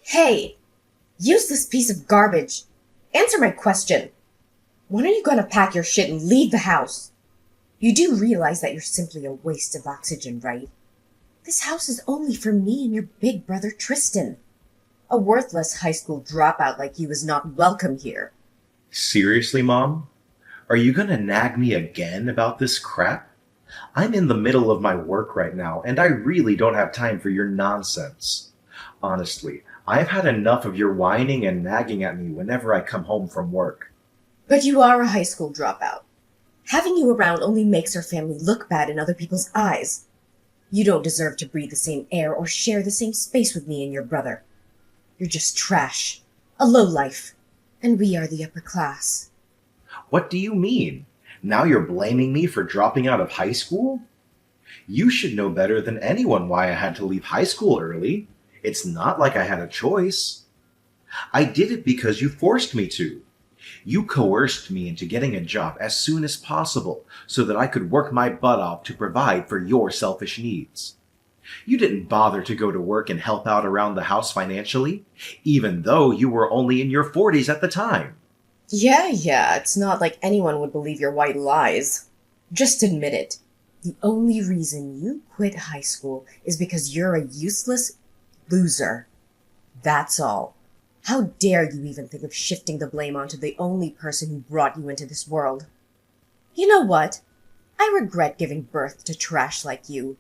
Hey, useless piece of garbage. Answer my question. When are you gonna pack your shit and leave the house? You do realize that you're simply a waste of oxygen, right? This house is only for me and your big brother Tristan. A worthless high school dropout like you is not welcome here. Seriously, Mom? Are you gonna nag me again about this crap? I'm in the middle of my work right now, and I really don't have time for your nonsense. Honestly, I've had enough of your whining and nagging at me whenever I come home from work. But you are a high school dropout. Having you around only makes our family look bad in other people's eyes. You don't deserve to breathe the same air or share the same space with me and your brother. You're just trash. A lowlife. And we are the upper class. What do you mean? Now you're blaming me for dropping out of high school? You should know better than anyone why I had to leave high school early. It's not like I had a choice. I did it because you forced me to. You coerced me into getting a job as soon as possible so that I could work my butt off to provide for your selfish needs. You didn't bother to go to work and help out around the house financially, even though you were only in your 40s at the time. Yeah, it's not like anyone would believe your white lies. Just admit it. The only reason you quit high school is because you're a useless loser. That's all. How dare you even think of shifting the blame onto the only person who brought you into this world? You know what? I regret giving birth to trash like you.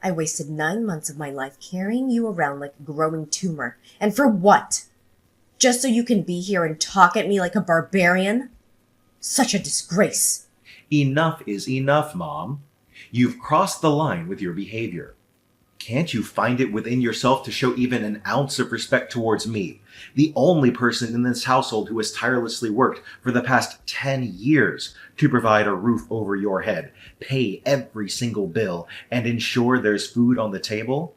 I wasted 9 months of my life carrying you around like a growing tumor. And for what? Just so you can be here and talk at me like a barbarian? Such a disgrace. Enough is enough, Mom. You've crossed the line with your behavior. Can't you find it within yourself to show even an ounce of respect towards me, the only person in this household who has tirelessly worked for the past 10 years to provide a roof over your head, pay every single bill, and ensure there's food on the table?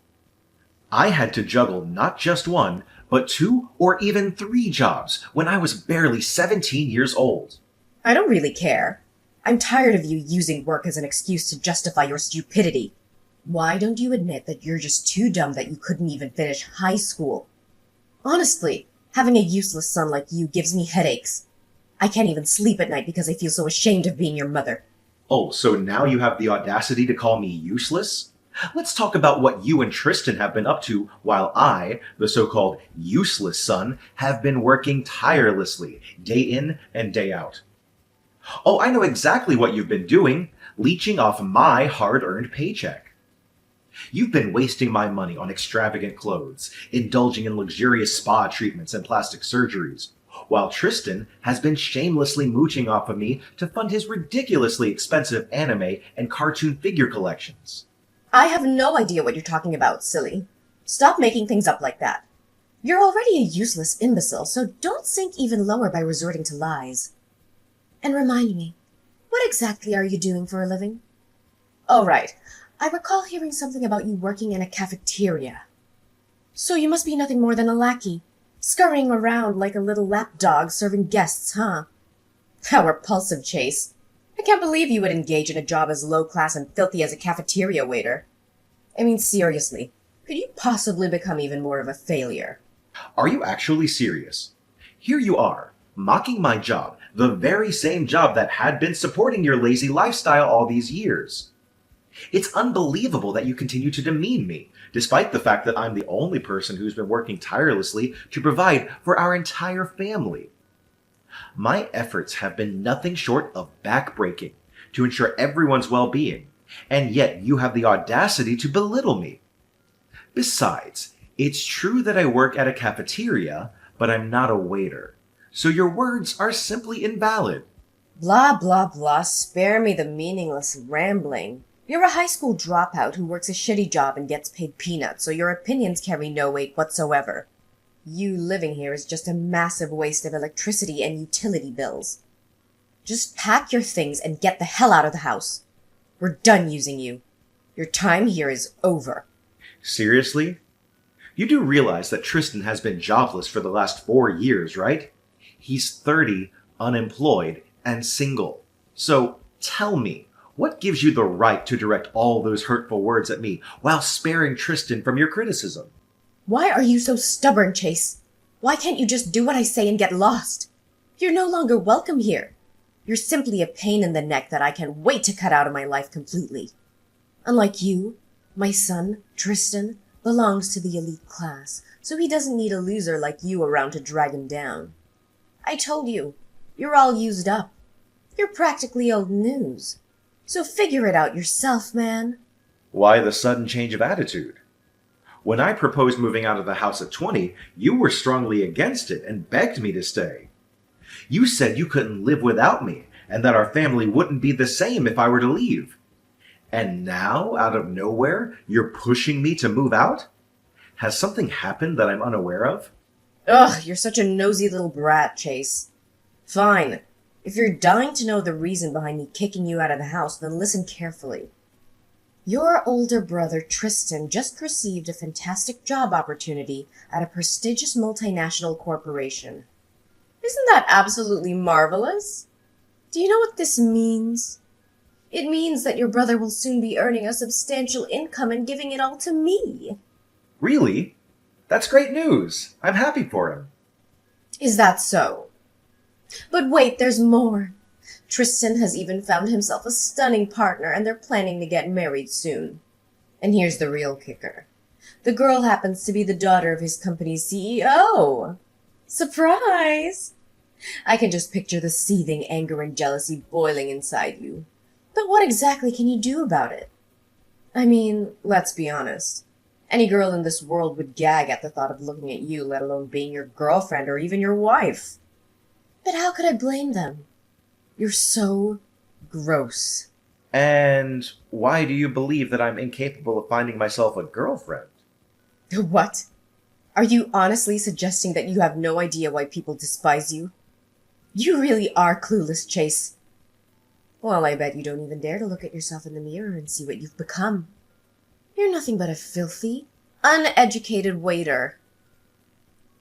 I had to juggle not just one, but two or even three jobs when I was barely 17 years old. I don't really care. I'm tired of you using work as an excuse to justify your stupidity. Why don't you admit that you're just too dumb that you couldn't even finish high school? Honestly, having a useless son like you gives me headaches. I can't even sleep at night because I feel so ashamed of being your mother. Oh, so now you have the audacity to call me useless? Let's talk about what you and Tristan have been up to while I, the so-called useless son, have been working tirelessly, day in and day out. Oh, I know exactly what you've been doing, leeching off my hard-earned paycheck. You've been wasting my money on extravagant clothes, indulging in luxurious spa treatments and plastic surgeries, while Tristan has been shamelessly mooching off of me to fund his ridiculously expensive anime and cartoon figure collections. I have no idea what you're talking about, silly. Stop making things up like that. You're already a useless imbecile, so don't sink even lower by resorting to lies. And remind me, what exactly are you doing for a living? Oh, right. I recall hearing something about you working in a cafeteria. So you must be nothing more than a lackey, scurrying around like a little lapdog serving guests, huh? How repulsive, Chase. I can't believe you would engage in a job as low-class and filthy as a cafeteria waiter. I mean, seriously, could you possibly become even more of a failure? Are you actually serious? Here you are, mocking my job, the very same job that had been supporting your lazy lifestyle all these years. It's unbelievable that you continue to demean me, despite the fact that I'm the only person who's been working tirelessly to provide for our entire family. My efforts have been nothing short of backbreaking to ensure everyone's well-being, and yet you have the audacity to belittle me. Besides, it's true that I work at a cafeteria, but I'm not a waiter, so your words are simply invalid. Blah, blah, blah, spare me the meaningless rambling. You're a high school dropout who works a shitty job and gets paid peanuts, so your opinions carry no weight whatsoever. You living here is just a massive waste of electricity and utility bills. Just pack your things and get the hell out of the house. We're done using you. Your time here is over. Seriously? You do realize that Tristan has been jobless for the last 4 years, right? He's 30, unemployed, and single. So tell me, what gives you the right to direct all those hurtful words at me while sparing Tristan from your criticism? Why are you so stubborn, Chase? Why can't you just do what I say and get lost? You're no longer welcome here. You're simply a pain in the neck that I can't wait to cut out of my life completely. Unlike you, my son, Tristan, belongs to the elite class, so he doesn't need a loser like you around to drag him down. I told you, you're all used up. You're practically old news. So figure it out yourself, man. Why the sudden change of attitude? When I proposed moving out of the house at 20, you were strongly against it and begged me to stay. You said you couldn't live without me and that our family wouldn't be the same if I were to leave. And now, out of nowhere, you're pushing me to move out? Has something happened that I'm unaware of? Ugh, you're such a nosy little brat, Chase. Fine. If you're dying to know the reason behind me kicking you out of the house, then listen carefully. Your older brother, Tristan, just received a fantastic job opportunity at a prestigious multinational corporation. Isn't that absolutely marvelous? Do you know what this means? It means that your brother will soon be earning a substantial income and giving it all to me. Really? That's great news. I'm happy for him. Is that so? But wait, there's more. Tristan has even found himself a stunning partner, and they're planning to get married soon. And here's the real kicker. The girl happens to be the daughter of his company's CEO. Surprise! I can just picture the seething anger and jealousy boiling inside you. But what exactly can you do about it? I mean, let's be honest. Any girl in this world would gag at the thought of looking at you, let alone being your girlfriend or even your wife. But how could I blame them? You're so gross. And why do you believe that I'm incapable of finding myself a girlfriend? What? Are you honestly suggesting that you have no idea why people despise you? You really are clueless, Chase. Well, I bet you don't even dare to look at yourself in the mirror and see what you've become. You're nothing but a filthy, uneducated waiter.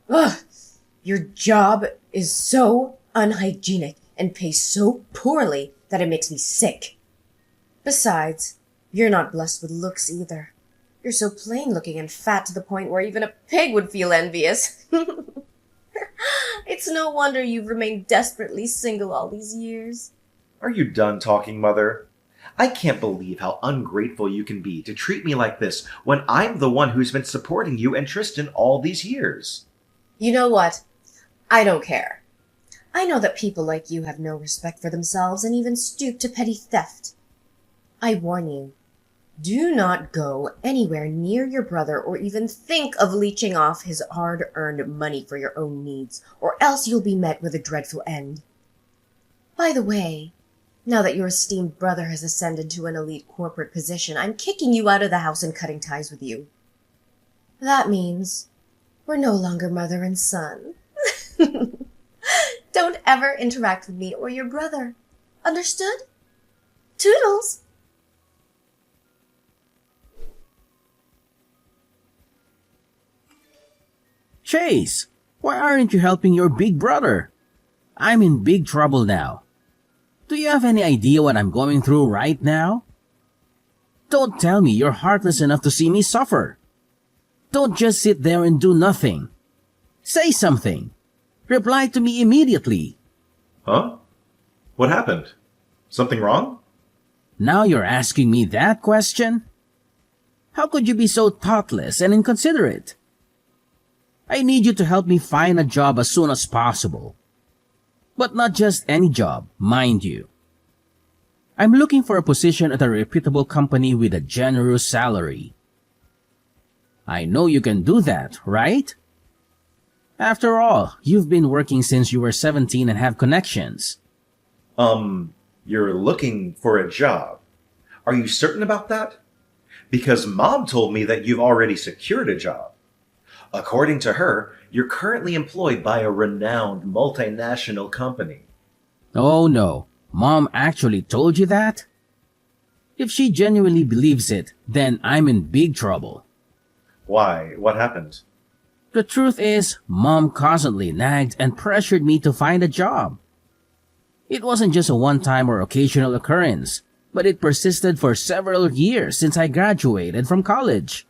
Ugh! Your job is so unhygienic and pays so poorly that it makes me sick. Besides, you're not blessed with looks either. You're so plain-looking and fat to the point where even a pig would feel envious. It's no wonder you've remained desperately single all these years. Are you done talking, Mother? I can't believe how ungrateful you can be to treat me like this when I'm the one who's been supporting you and Tristan all these years. You know what? I don't care. I know that people like you have no respect for themselves and even stoop to petty theft. I warn you, do not go anywhere near your brother or even think of leeching off his hard-earned money for your own needs, or else you'll be met with a dreadful end. By the way, now that your esteemed brother has ascended to an elite corporate position, I'm kicking you out of the house and cutting ties with you. That means we're no longer mother and son. Don't ever interact with me or your brother. Understood? Toodles! Chase, why aren't you helping your big brother? I'm in big trouble now. Do you have any idea what I'm going through right now? Don't tell me you're heartless enough to see me suffer. Don't just sit there and do nothing. Say something. Reply to me immediately. Huh? What happened? Something wrong? Now you're asking me that question? How could you be so thoughtless and inconsiderate? I need you to help me find a job as soon as possible. But not just any job, mind you. I'm looking for a position at a reputable company with a generous salary. I know you can do that, right? After all, you've been working since you were 17 and have connections. You're looking for a job. Are you certain about that? Because Mom told me that you've already secured a job. According to her, you're currently employed by a renowned multinational company. Oh no, Mom actually told you that? If she genuinely believes it, then I'm in big trouble. Why? What happened? The truth is, Mom constantly nagged and pressured me to find a job. It wasn't just a one-time or occasional occurrence, but it persisted for several years since I graduated from college.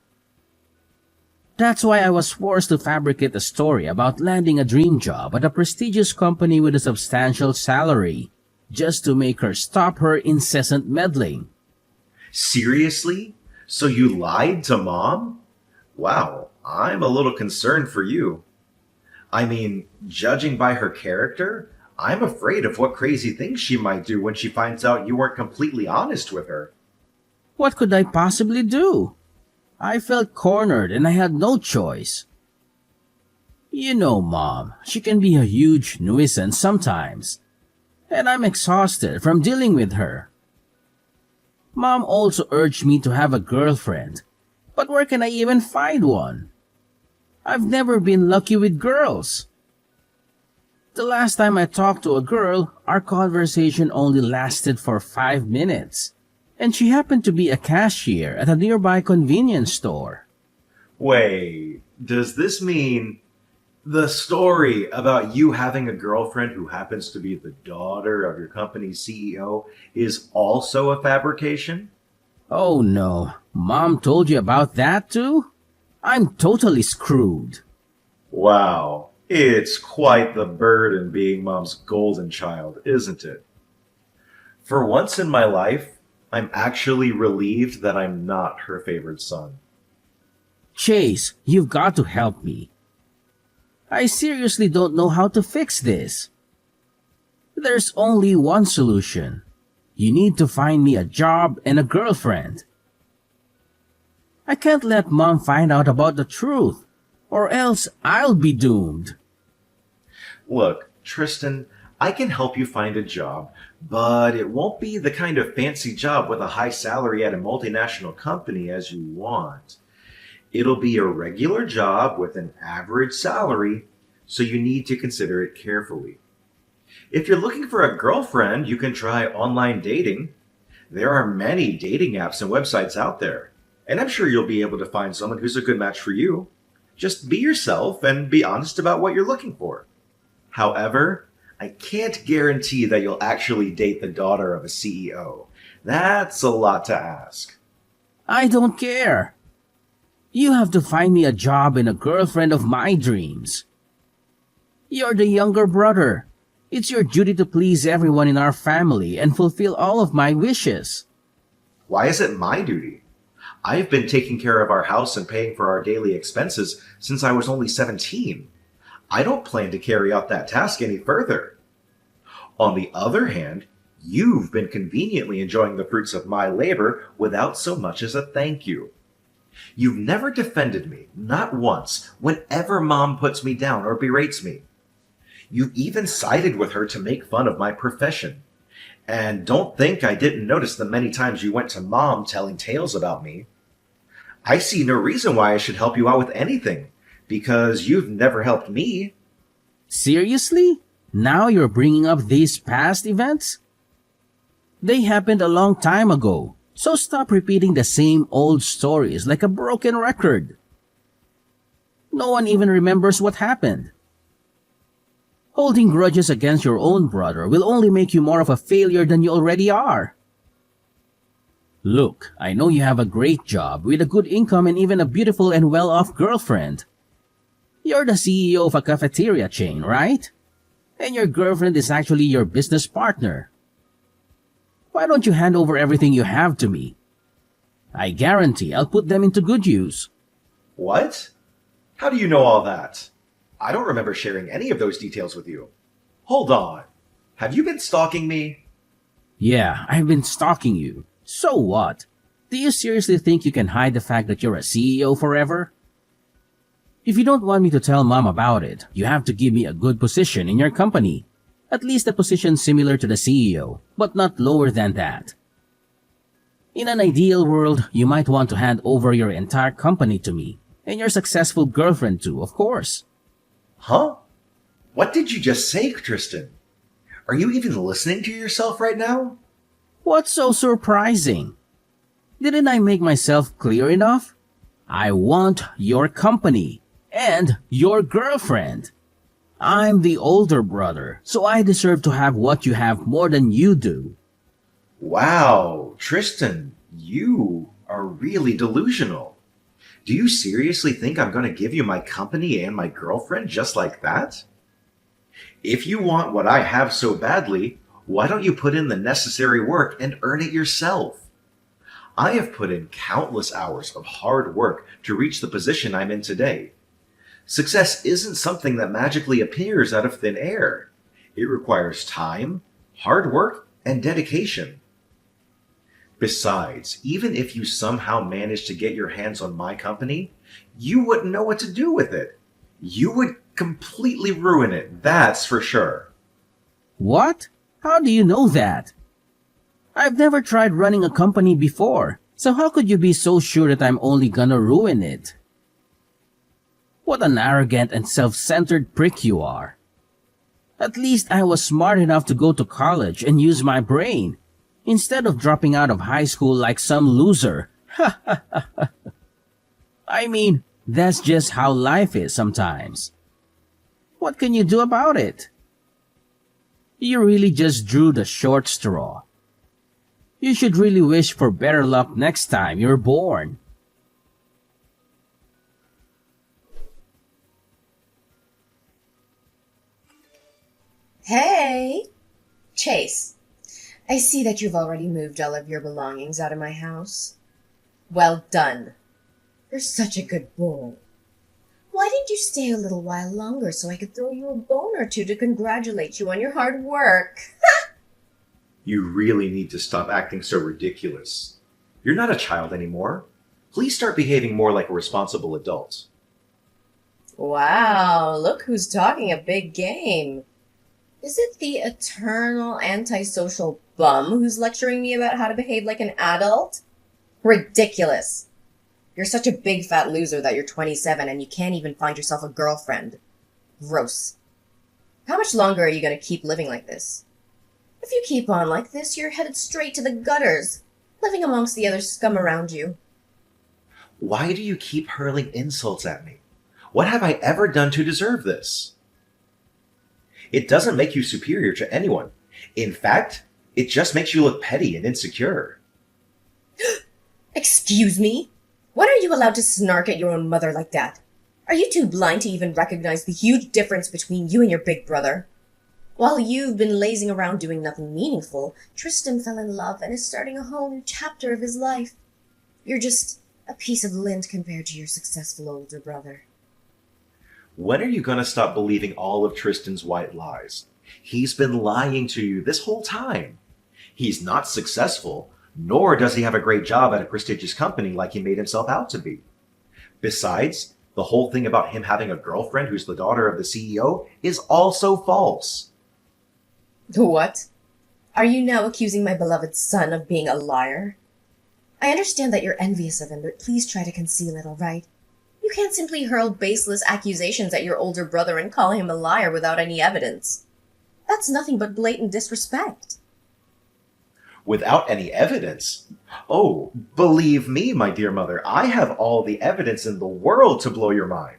That's why I was forced to fabricate a story about landing a dream job at a prestigious company with a substantial salary, just to make her stop her incessant meddling. Seriously? So you lied to Mom? Wow, I'm a little concerned for you. I mean, judging by her character, I'm afraid of what crazy things she might do when she finds out you weren't completely honest with her. What could I possibly do? I felt cornered and I had no choice. You know, Mom, she can be a huge nuisance sometimes, and I'm exhausted from dealing with her. Mom also urged me to have a girlfriend, but where can I even find one? I've never been lucky with girls. The last time I talked to a girl, our conversation only lasted for 5 minutes, and she happened to be a cashier at a nearby convenience store. Wait, does this mean the story about you having a girlfriend who happens to be the daughter of your company's CEO is also a fabrication? Oh no, Mom told you about that too? I'm totally screwed. Wow, it's quite the burden being Mom's golden child, isn't it? For once in my life, I'm actually relieved that I'm not her favorite son. Chase, you've got to help me. I seriously don't know how to fix this. There's only one solution. You need to find me a job and a girlfriend. I can't let Mom find out about the truth, or else I'll be doomed. Look, Tristan, I can help you find a job, but it won't be the kind of fancy job with a high salary at a multinational company as you want. It'll be a regular job with an average salary, so you need to consider it carefully. If you're looking for a girlfriend, you can try online dating. There are many dating apps and websites out there, and I'm sure you'll be able to find someone who's a good match for you. Just be yourself and be honest about what you're looking for. However, I can't guarantee that you'll actually date the daughter of a CEO. That's a lot to ask. I don't care. You have to find me a job and a girlfriend of my dreams. You're the younger brother. It's your duty to please everyone in our family and fulfill all of my wishes. Why is it my duty? I've been taking care of our house and paying for our daily expenses since I was only 17. I don't plan to carry out that task any further. On the other hand, you've been conveniently enjoying the fruits of my labor without so much as a thank you. You've never defended me, not once, whenever Mom puts me down or berates me. You've even sided with her to make fun of my profession. And don't think I didn't notice the many times you went to Mom telling tales about me. I see no reason why I should help you out with anything, because you've never helped me. Seriously? Now you're bringing up these past events? They happened a long time ago, so stop repeating the same old stories like a broken record. No one even remembers what happened. Holding grudges against your own brother will only make you more of a failure than you already are. Look, I know you have a great job with a good income and even a beautiful and well-off girlfriend. You're the CEO of a cafeteria chain, right? And your girlfriend is actually your business partner. Why don't you hand over everything you have to me? I guarantee I'll put them into good use. What? How do you know all that? I don't remember sharing any of those details with you. Hold on. Have you been stalking me? Yeah, I've been stalking you. So what? Do you seriously think you can hide the fact that you're a CEO forever? If you don't want me to tell Mom about it, you have to give me a good position in your company. At least a position similar to the CEO, but not lower than that. In an ideal world, you might want to hand over your entire company to me, and your successful girlfriend too, of course. Huh? What did you just say, Tristan? Are you even listening to yourself right now? What's so surprising? Didn't I make myself clear enough? I want your company and your girlfriend. I'm the older brother, so I deserve to have what you have more than you do. Wow, Tristan, you are really delusional. Do you seriously think I'm going to give you my company and my girlfriend just like that? If you want what I have so badly, why don't you put in the necessary work and earn it yourself? I have put in countless hours of hard work to reach the position I'm in today. Success isn't something that magically appears out of thin air. It requires time, hard work, and dedication. Besides, even if you somehow managed to get your hands on my company, you wouldn't know what to do with it. You would completely ruin it, that's for sure. What? How do you know that? I've never tried running a company before, so how could you be so sure that I'm only gonna ruin it? What an arrogant and self-centered prick you are. At least I was smart enough to go to college and use my brain, instead of dropping out of high school like some loser. I mean, that's just how life is sometimes. What can you do about it? You really just drew the short straw. You should really wish for better luck next time you're born. Hey! Chase, I see that you've already moved all of your belongings out of my house. Well done. You're such a good boy. Why didn't you stay a little while longer so I could throw you a bone or two to congratulate you on your hard work? You really need to stop acting so ridiculous. You're not a child anymore. Please start behaving more like a responsible adult. Wow, look who's talking a big game. Is it the eternal antisocial bum who's lecturing me about how to behave like an adult? Ridiculous. You're such a big fat loser that you're 27 and you can't even find yourself a girlfriend. Gross. How much longer are you going to keep living like this? If you keep on like this, you're headed straight to the gutters, living amongst the other scum around you. Why do you keep hurling insults at me? What have I ever done to deserve this? It doesn't make you superior to anyone. In fact, it just makes you look petty and insecure. Excuse me? When are you allowed to snark at your own mother like that? Are you too blind to even recognize the huge difference between you and your big brother? While you've been lazing around doing nothing meaningful, Tristan fell in love and is starting a whole new chapter of his life. You're just a piece of lint compared to your successful older brother. When are you going to stop believing all of Tristan's white lies? He's been lying to you this whole time. He's not successful, nor does he have a great job at a prestigious company like he made himself out to be. Besides, the whole thing about him having a girlfriend who's the daughter of the CEO is also false. What? Are you now accusing my beloved son of being a liar? I understand that you're envious of him, but please try to conceal it, all right? You can't simply hurl baseless accusations at your older brother and call him a liar without any evidence. That's nothing but blatant disrespect. Without any evidence? Oh, believe me, my dear mother, I have all the evidence in the world to blow your mind.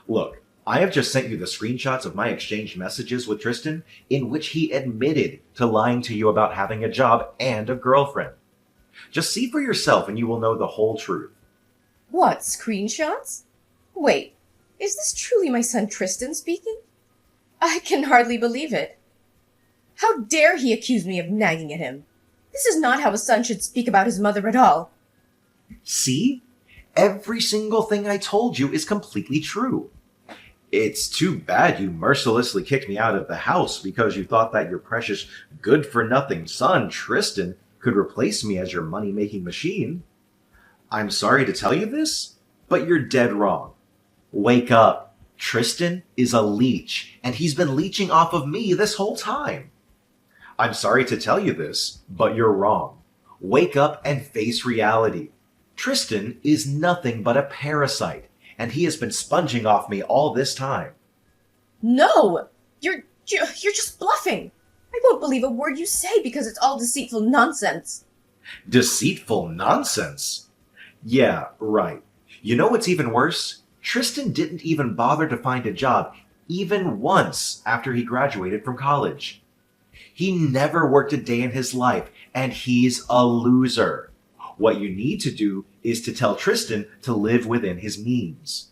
Look, I have just sent you the screenshots of my exchanged messages with Tristan in which he admitted to lying to you about having a job and a girlfriend. Just see for yourself and you will know the whole truth. What, screenshots? Wait, is this truly my son Tristan speaking? I can hardly believe it. How dare he accuse me of nagging at him? This is not how a son should speak about his mother at all. See? Every single thing I told you is completely true. It's too bad you mercilessly kicked me out of the house because you thought that your precious good-for-nothing son, Tristan, could replace me as your money-making machine. I'm sorry to tell you this, but you're dead wrong. Wake up. Tristan is a leech, and he's been leeching off of me this whole time. I'm sorry to tell you this, but you're wrong. Wake up and face reality. Tristan is nothing but a parasite, and he has been sponging off me all this time. No! You're just bluffing! I won't believe a word you say because it's all deceitful nonsense. Deceitful nonsense? Yeah, right. You know what's even worse? Tristan didn't even bother to find a job even once after he graduated from college. He never worked a day in his life, and he's a loser. What you need to do is to tell Tristan to live within his means.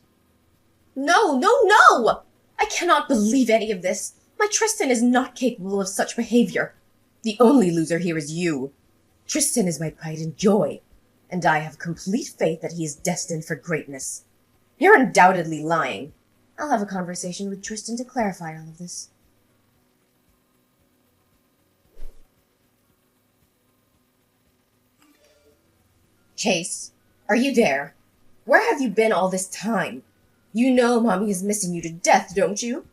No, no, no! I cannot believe any of this. My Tristan is not capable of such behavior. The only loser here is you. Tristan is my pride and joy, and I have complete faith that he is destined for greatness. You're undoubtedly lying. I'll have a conversation with Tristan to clarify all of this. Chase, are you there? Where have you been all this time? You know Mommy is missing you to death, don't you?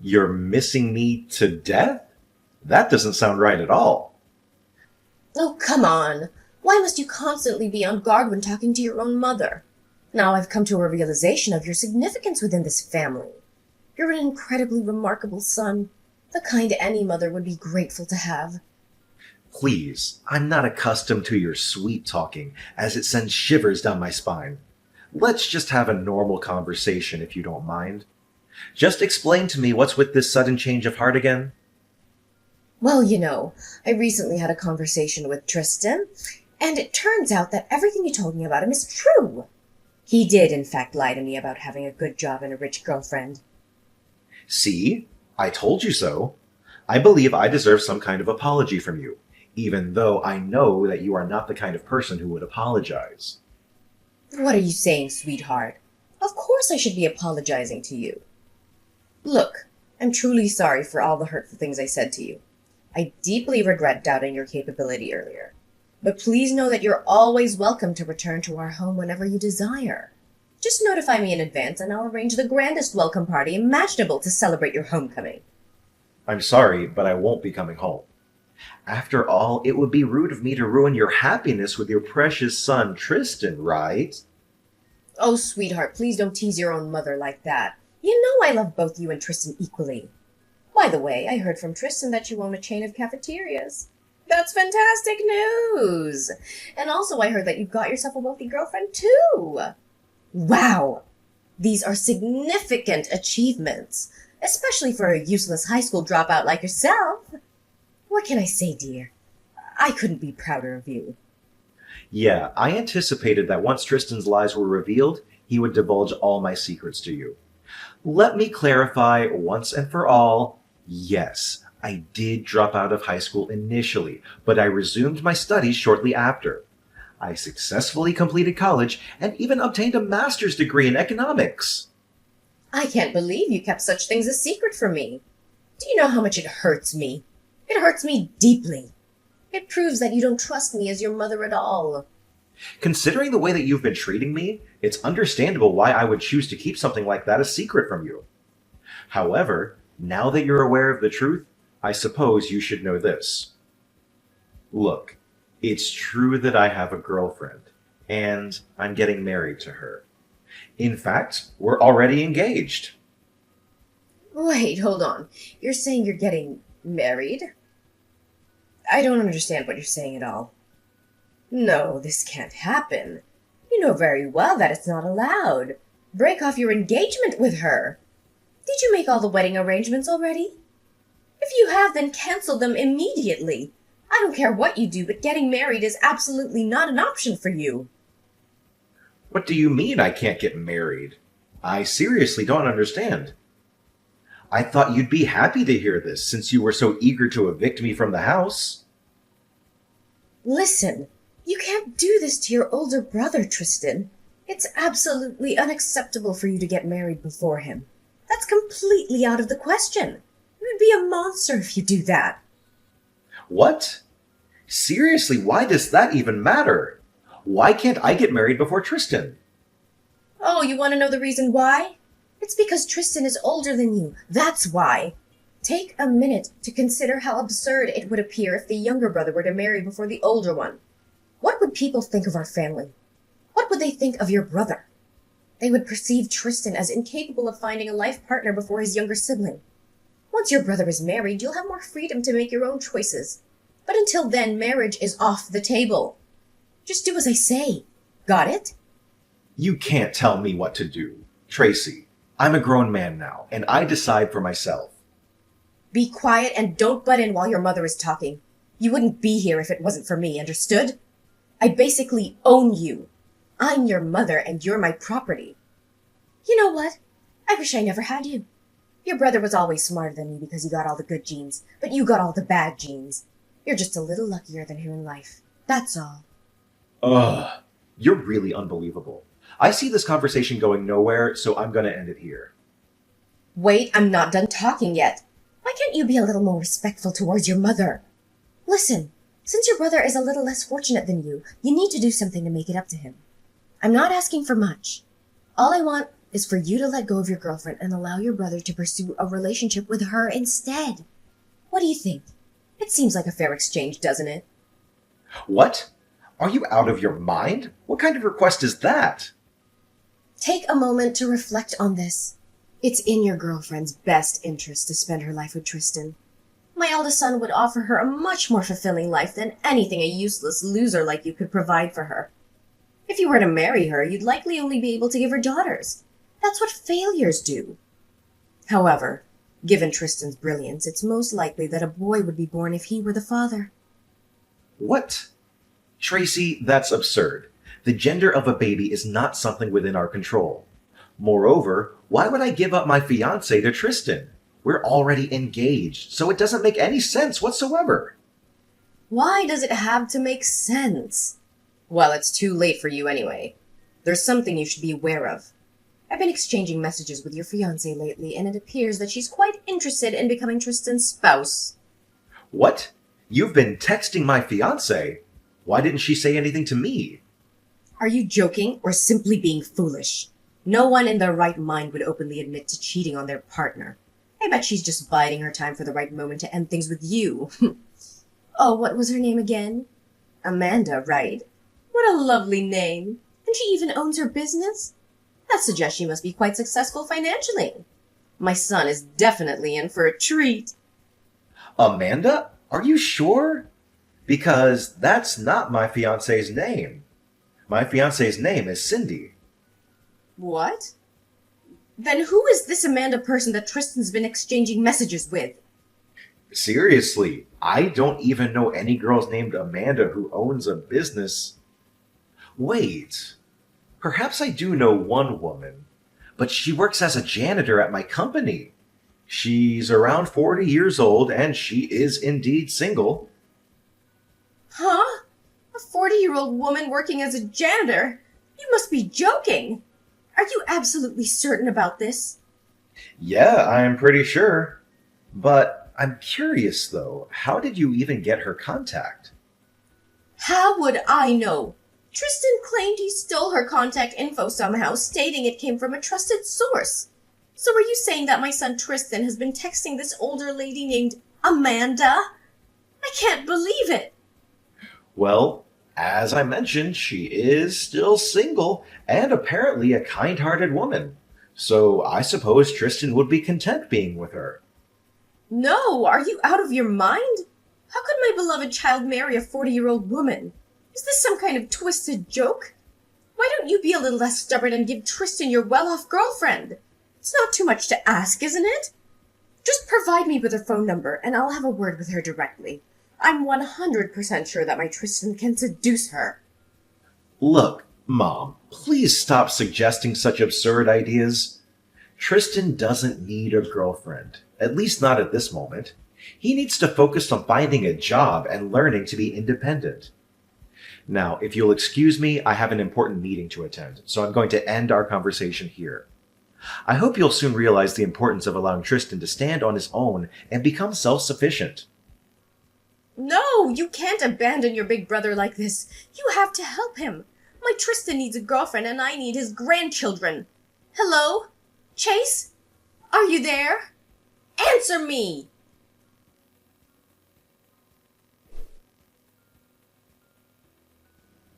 You're missing me to death? That doesn't sound right at all. Oh, come on. Why must you constantly be on guard when talking to your own mother? Now I've come to a realization of your significance within this family. You're an incredibly remarkable son, the kind any mother would be grateful to have. Please, I'm not accustomed to your sweet talking, as it sends shivers down my spine. Let's just have a normal conversation if you don't mind. Just explain to me what's with this sudden change of heart again. Well, I recently had a conversation with Tristan, and it turns out that everything you told me about him is true. He did, in fact, lie to me about having a good job and a rich girlfriend. See? I told you so. I believe I deserve some kind of apology from you, even though I know that you are not the kind of person who would apologize. What are you saying, sweetheart? Of course I should be apologizing to you. Look, I'm truly sorry for all the hurtful things I said to you. I deeply regret doubting your capability earlier. But please know that you're always welcome to return to our home whenever you desire. Just notify me in advance and I'll arrange the grandest welcome party imaginable to celebrate your homecoming. I'm sorry, but I won't be coming home. After all, it would be rude of me to ruin your happiness with your precious son, Tristan, right? Oh, sweetheart, please don't tease your own mother like that. You know I love both you and Tristan equally. By the way, I heard from Tristan that you own a chain of cafeterias. That's fantastic news! And also I heard that you got yourself a wealthy girlfriend, too! Wow! These are significant achievements, especially for a useless high school dropout like yourself. What can I say, dear? I couldn't be prouder of you. Yeah, I anticipated that once Tristan's lies were revealed, he would divulge all my secrets to you. Let me clarify once and for all, yes, I did drop out of high school initially, but I resumed my studies shortly after. I successfully completed college and even obtained a master's degree in economics. I can't believe you kept such things a secret from me. Do you know how much it hurts me? It hurts me deeply. It proves that you don't trust me as your mother at all. Considering the way that you've been treating me, it's understandable why I would choose to keep something like that a secret from you. However, now that you're aware of the truth, I suppose you should know this. Look, it's true that I have a girlfriend, and I'm getting married to her. In fact, we're already engaged. Wait, hold on. You're saying you're getting married? I don't understand what you're saying at all. No, this can't happen. You know very well that it's not allowed. Break off your engagement with her. Did you make all the wedding arrangements already? If you have, then cancel them immediately. I don't care what you do, but getting married is absolutely not an option for you. What do you mean I can't get married? I seriously don't understand. I thought you'd be happy to hear this since you were so eager to evict me from the house. Listen, you can't do this to your older brother, Tristan. It's absolutely unacceptable for you to get married before him. That's completely out of the question. You would be a monster if you do that. What? Seriously, why does that even matter? Why can't I get married before Tristan? Oh, you want to know the reason why? It's because Tristan is older than you. That's why. Take a minute to consider how absurd it would appear if the younger brother were to marry before the older one. What would people think of our family? What would they think of your brother? They would perceive Tristan as incapable of finding a life partner before his younger sibling. Once your brother is married, you'll have more freedom to make your own choices. But until then, marriage is off the table. Just do as I say. Got it? You can't tell me what to do. Tracy, I'm a grown man now, and I decide for myself. Be quiet and don't butt in while your mother is talking. You wouldn't be here if it wasn't for me, understood? I basically own you. I'm your mother and you're my property. You know what? I wish I never had you. Your brother was always smarter than me because he got all the good genes, but you got all the bad genes. You're just a little luckier than him in life. That's all. Ugh, you're really unbelievable. I see this conversation going nowhere, so I'm gonna end it here. Wait, I'm not done talking yet. Why can't you be a little more respectful towards your mother? Listen, since your brother is a little less fortunate than you need to do something to make it up to him. I'm not asking for much. All I want is for you to let go of your girlfriend and allow your brother to pursue a relationship with her instead. What do you think? It seems like a fair exchange, doesn't it? What? Are you out of your mind? What kind of request is that? Take a moment to reflect on this. It's in your girlfriend's best interest to spend her life with Tristan. My eldest son would offer her a much more fulfilling life than anything a useless loser like you could provide for her. If you were to marry her, you'd likely only be able to give her daughters. That's what failures do. However, given Tristan's brilliance, it's most likely that a boy would be born if he were the father. What? Tracy, that's absurd. The gender of a baby is not something within our control. Moreover, why would I give up my fiancé to Tristan? We're already engaged, so it doesn't make any sense whatsoever. Why does it have to make sense? Well, it's too late for you anyway. There's something you should be aware of. I've been exchanging messages with your fiancé lately, and it appears that she's quite interested in becoming Tristan's spouse. What? You've been texting my fiancé? Why didn't she say anything to me? Are you joking or simply being foolish? No one in their right mind would openly admit to cheating on their partner. I bet she's just biding her time for the right moment to end things with you. Oh, what was her name again? Amanda, right? What a lovely name. And she even owns her business? That suggests she must be quite successful financially. My son is definitely in for a treat. Amanda? Are you sure? Because that's not my fiancé's name. My fiancé's name is Cindy. What? Then who is this Amanda person that Tristan's been exchanging messages with? Seriously, I don't even know any girls named Amanda who owns a business. Wait, perhaps I do know one woman, but she works as a janitor at my company. She's around 40 years old, and she is indeed single. Huh? A 40-year-old woman working as a janitor? You must be joking. Are you absolutely certain about this? Yeah, I'm pretty sure. But I'm curious, though, how did you even get her contact? How would I know? Tristan claimed he stole her contact info somehow, stating it came from a trusted source. So are you saying that my son Tristan has been texting this older lady named Amanda? I can't believe it. Well, as I mentioned, she is still single and apparently a kind-hearted woman. So I suppose Tristan would be content being with her. No, are you out of your mind? How could my beloved child marry a 40-year-old woman? Is this some kind of twisted joke? Why don't you be a little less stubborn and give Tristan your well-off girlfriend? It's not too much to ask, isn't it? Just provide me with her phone number and I'll have a word with her directly. I'm 100% sure that my Tristan can seduce her. Look, Mom, please stop suggesting such absurd ideas. Tristan doesn't need a girlfriend, at least not at this moment. He needs to focus on finding a job and learning to be independent. Now, if you'll excuse me, I have an important meeting to attend, so I'm going to end our conversation here. I hope you'll soon realize the importance of allowing Tristan to stand on his own and become self-sufficient. No, you can't abandon your big brother like this. You have to help him. My Tristan needs a girlfriend and I need his grandchildren. Hello? Chase? Are you there? Answer me!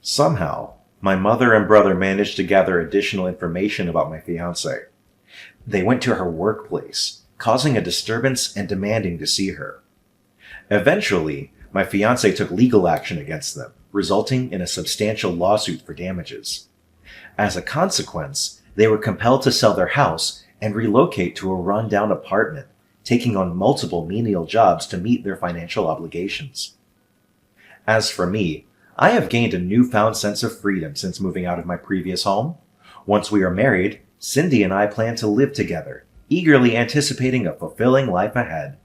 Somehow, my mother and brother managed to gather additional information about my fiancée. They went to her workplace, causing a disturbance and demanding to see her. Eventually, my fiancé took legal action against them, resulting in a substantial lawsuit for damages. As a consequence, they were compelled to sell their house and relocate to a rundown apartment, taking on multiple menial jobs to meet their financial obligations. As for me, I have gained a newfound sense of freedom since moving out of my previous home. Once we are married, Cindy and I plan to live together, eagerly anticipating a fulfilling life ahead.